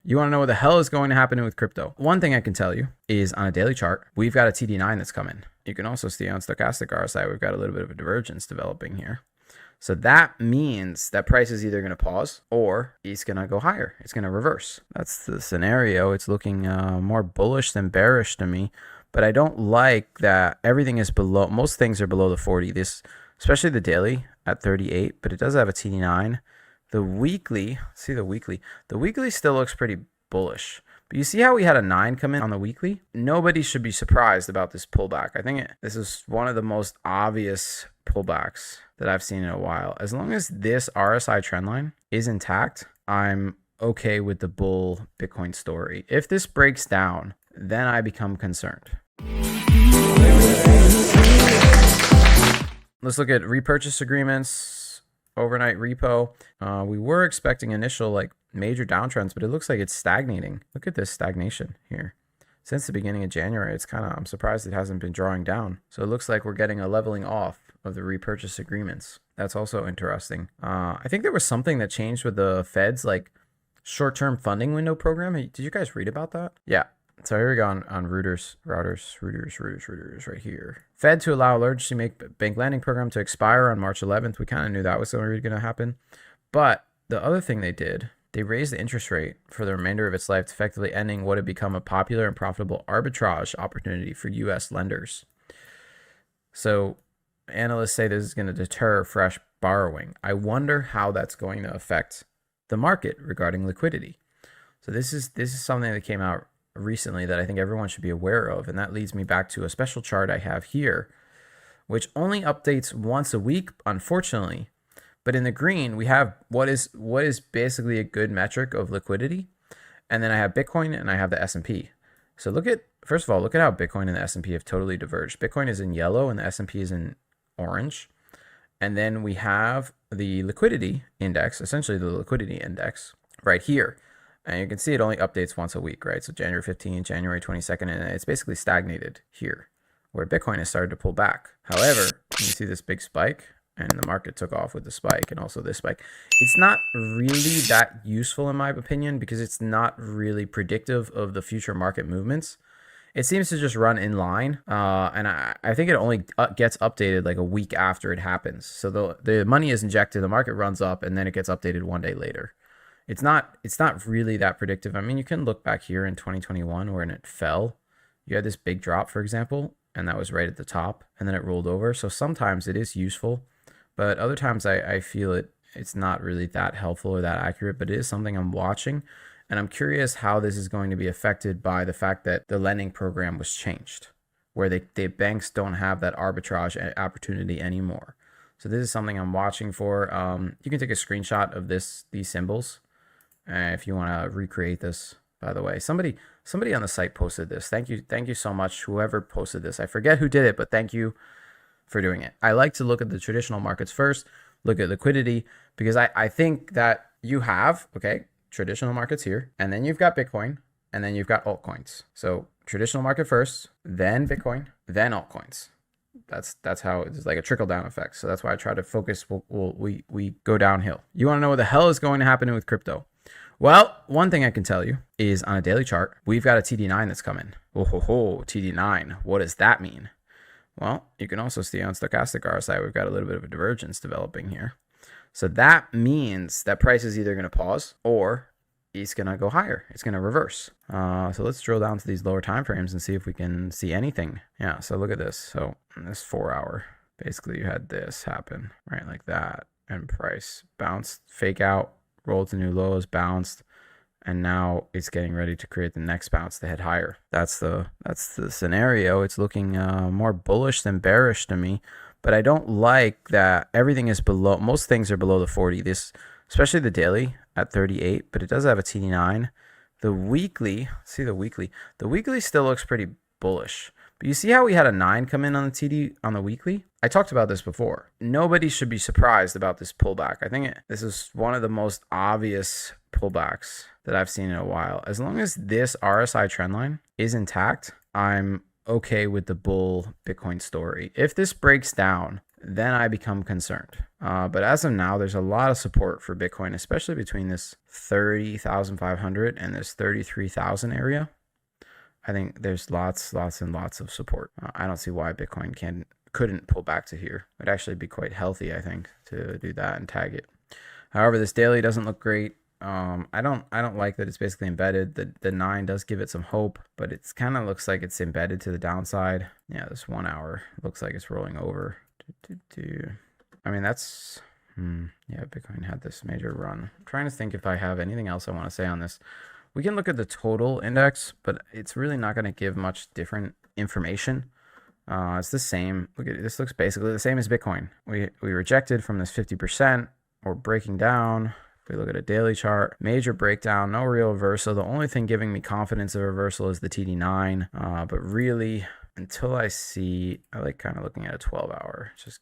You want to know what the hell is going to happen with crypto? One thing I can tell you is on a daily chart, we've got a TD9 that's coming. You can also see on stochastic RSI, we've got a little bit of a divergence developing here. So that means that price is either going to pause or it's going to go higher. It's going to reverse. That's the scenario. It's looking more bullish than bearish to me, but I don't like that everything is below. Most things are below the 40. This, especially the daily at 38, but it does have a TD9. The weekly, see the weekly still looks pretty bullish. But you see how we had a 9 come in on the weekly? Nobody should be surprised about this pullback. I think this is one of the most obvious pullbacks that I've seen in a while. As long as this RSI trendline is intact, I'm okay with the bull Bitcoin story. If this breaks down, then I become concerned. Let's look at repurchase agreements. Overnight repo. We were expecting initial like major downtrends, but it looks like it's stagnating. Look at this stagnation here. Since the beginning of January, it's I'm surprised it hasn't been drawing down. So it looks like we're getting a leveling off of the repurchase agreements. That's also interesting. I think there was something that changed with the Fed's like short-term funding window program. Did you guys read about that? Yeah. So here we go on routers right here. Fed to allow emergency bank lending program to expire on March 11th. We kind of knew that was going to happen. But the other thing they did, they raised the interest rate for the remainder of its life, effectively ending what had become a popular and profitable arbitrage opportunity for U.S. lenders. So analysts say this is going to deter fresh borrowing. I wonder how that's going to affect the market regarding liquidity. So this is something that came out recently that I think everyone should be aware of, and that leads me back to a special chart I have here, which only updates once a week, unfortunately. But in the green, we have what is basically a good metric of liquidity, and then I have Bitcoin and I have the S&P. So first of all, look at how Bitcoin and the S&P have totally diverged. Bitcoin is in yellow and the S&P is in orange, and then we have the liquidity index, essentially the liquidity index, right here. And you can see it only updates once a week, right? So January 15th, January 22nd, and it's basically stagnated here, where Bitcoin has started to pull back. However, you see this big spike, and the market took off with the spike, and also this spike. It's not really that useful in my opinion, because it's not really predictive of the future market movements. It seems to just run in line, and I think it only gets updated like a week after it happens. So the money is injected, the market runs up, and then it gets updated one day later. It's not really that predictive. I mean, you can look back here in 2021 when it fell. You had this big drop, for example, and that was right at the top, and then it rolled over. So sometimes it is useful, but other times I feel it's not really that helpful or that accurate, but it is something I'm watching, and I'm curious how this is going to be affected by the fact that the lending program was changed, where the banks don't have that arbitrage opportunity anymore. So this is something I'm watching for. You can take a screenshot of these symbols. If you want to recreate this, by the way, somebody on the site posted this. Thank you so much, whoever posted this. I forget who did it, but thank you for doing it. I like to look at the traditional markets first, look at liquidity, because I think that you have, traditional markets here, and then you've got Bitcoin, and then you've got altcoins. So traditional market first, then Bitcoin, then altcoins. That's how it's like a trickle down effect. So that's why I try to focus. We go downhill. You want to know what the hell is going to happen with crypto? Well, one thing I can tell you is on a daily chart, we've got a TD9 that's coming. TD9. What does that mean? Well, you can also see on stochastic RSI, we've got a little bit of a divergence developing here. So that means that price is either going to pause or it's going to go higher. It's going to reverse. So let's drill down to these lower time frames and see if we can see anything. Yeah, so look at this. So in this 4 hour, basically you had this happen, right, like that. And price bounced, fake out, rolled to new lows, bounced, and now it's getting ready to create the next bounce to head higher. That's the scenario. It's looking more bullish than bearish to me, but I don't like that everything is below. Most things are below the 40. This, especially the daily at 38, but it does have a TD9. The weekly, see the weekly still looks pretty bullish. But you see how we had a 9 come in on the TD on the weekly? I talked about this before. Nobody should be surprised about this pullback. I think this is one of the most obvious pullbacks that I've seen in a while. As long as this RSI trendline is intact, I'm okay with the bull Bitcoin story. If this breaks down, then I become concerned. But as of now, there's a lot of support for Bitcoin, especially between this 30,500 and this 33,000 area. I think there's lots and lots of support. I don't see why Bitcoin couldn't pull back to here. It'd actually be quite healthy, I think, to do that and tag it. However, this daily doesn't look great. I don't like that it's basically embedded. The 9 does give it some hope, but it's kind of looks like it's embedded to the downside. Yeah, this 1 hour looks like it's rolling over. I mean, that's yeah, Bitcoin had this major run. I'm trying to think if I have anything else I want to say on this. We can look at the total index, but it's really not going to give much different information. It's the same. Look at it. This looks basically the same as Bitcoin. We rejected from this 50%. We're breaking down. If we look at a daily chart, major breakdown, no real reversal. The only thing giving me confidence of reversal is the TD9. But really, until I see, I like kind of looking at a 12-hour. Just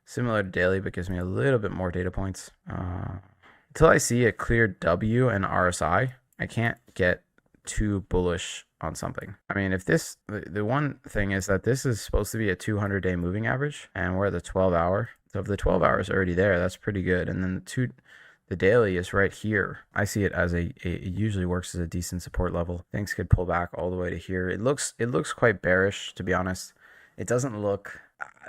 similar to daily, but gives me a little bit more data points. Until I see a clear W and RSI, I can't get too bullish on something. I mean, if this, the one thing is that this is supposed to be a 200-day moving average, and we're at the 12-hour. So if the 12 hours already there, that's pretty good. And then the daily is right here. I see it as it usually works as a decent support level. Things could pull back all the way to here. It looks quite bearish, to be honest. It doesn't look.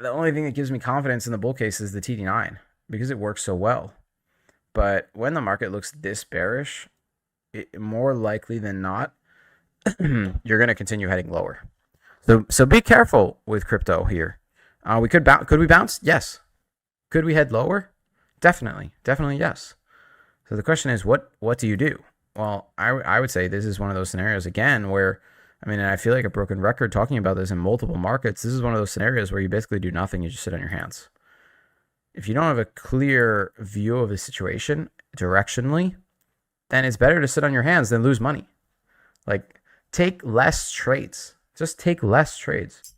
The only thing that gives me confidence in the bull case is the TD9 because it works so well. But when the market looks this bearish, more likely than not, you're going to continue heading lower. So be careful with crypto here. Could we bounce? Yes. Could we head lower? Definitely yes. So the question is, what do you do? Well, I would say this is one of those scenarios again where, I mean, and I feel like a broken record talking about this in multiple markets. This is one of those scenarios where you basically do nothing. You just sit on your hands. If you don't have a clear view of the situation directionally, then it's better to sit on your hands than lose money. Like, take less trades. Just take less trades.